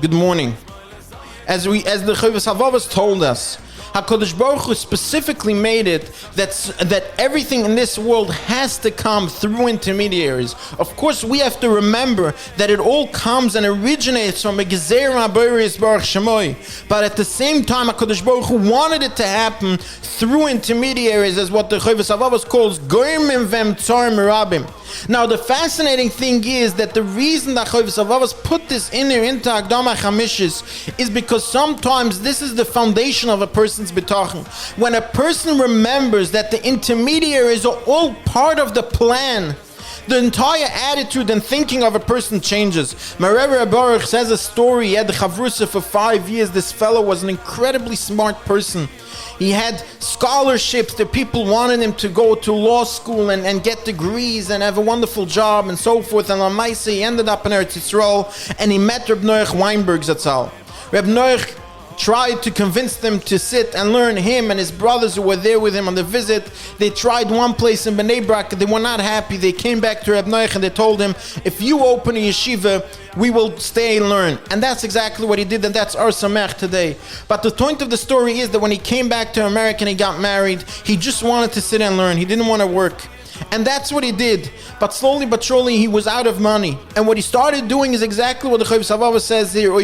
Good morning. As the Chovas Halevovas told us, HaKadosh Baruch Hu specifically made it that everything in this world has to come through intermediaries. Of course, we have to remember that it all comes and originates from a Gezerah Aboris Baruch Shemoy. But at the same time, HaKadosh Baruch Hu wanted it to happen through intermediaries, as what the Chovas Halevovas calls Goyimim V'Emtzar Merabim. Now, the fascinating thing is that the reason that Chovas Halevovas put this in there into Akdama Chamishis is because sometimes this is the foundation of a person's Bitachon. When a person remembers that the intermediaries are all part of the plan, the entire attitude and thinking of a person changes. My Rebbe Baruch says a story. He had the Chavrusa for 5 years. This fellow was an incredibly smart person. He had scholarships that people wanted him to go to law school and get degrees and have a wonderful job and so forth. And on Maisa, he ended up in Eretz Yisrael and he met Reb Noach Weinberg Zatzal. Reb Noach tried to convince them to sit and learn. Him and his brothers who were there with him on the visit. They tried one place in Bnei Brak. They were not happy. They came back to Reb Noach and they told him, if you open a yeshiva, we will stay and learn. And that's exactly what he did, and that's our Samech today. But the point of the story is that when he came back to America and he got married, he just wanted to sit and learn. He didn't want to work. And that's what he did. But slowly but surely he was out of money. And what he started doing is exactly what the Chovas Halevovas says here.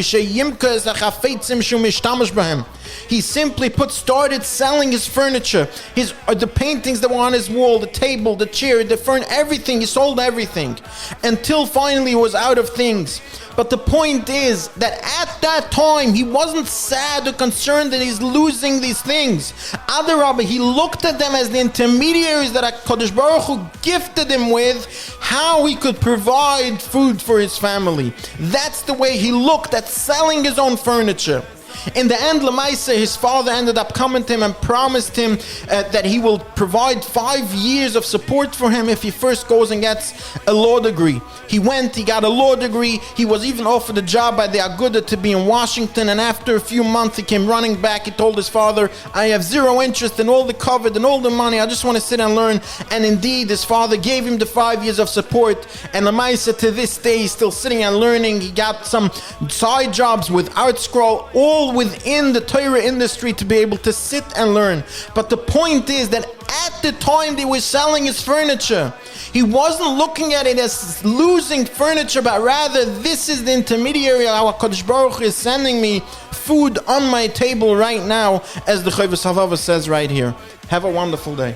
He simply started selling his furniture, the paintings that were on his wall, the table, the chair, the furniture, everything. He sold everything until finally he was out of things. But the point is that at that time he wasn't sad or concerned that he's losing these things. Adarabah, he looked at them as the intermediaries that HaKadosh Baruch Hu gifted him with, how he could provide food for his family. That's the way he looked at selling his own furniture. In the end, Lamaisa, his father ended up coming to him and promised him that he will provide 5 years of support for him if he first goes and gets a law degree. He went, he got a law degree. He was even offered a job by the Aguda to be in Washington, and after a few months he came running back. He told his father, I have zero interest in all the covered and all the money. I just want to sit and learn. And indeed, his father gave him the 5 years of support, and Lamaisa to this day he's still sitting and learning. He got some side jobs with Art Scroll, all within the Torah industry, to be able to sit and learn. But the point is that at the time they were selling his furniture, he wasn't looking at it as losing furniture, but rather this is the intermediary. How HaKadosh Baruch Hu is sending me food on my table right now, as the Chovas Halevovas says right here. Have a wonderful day.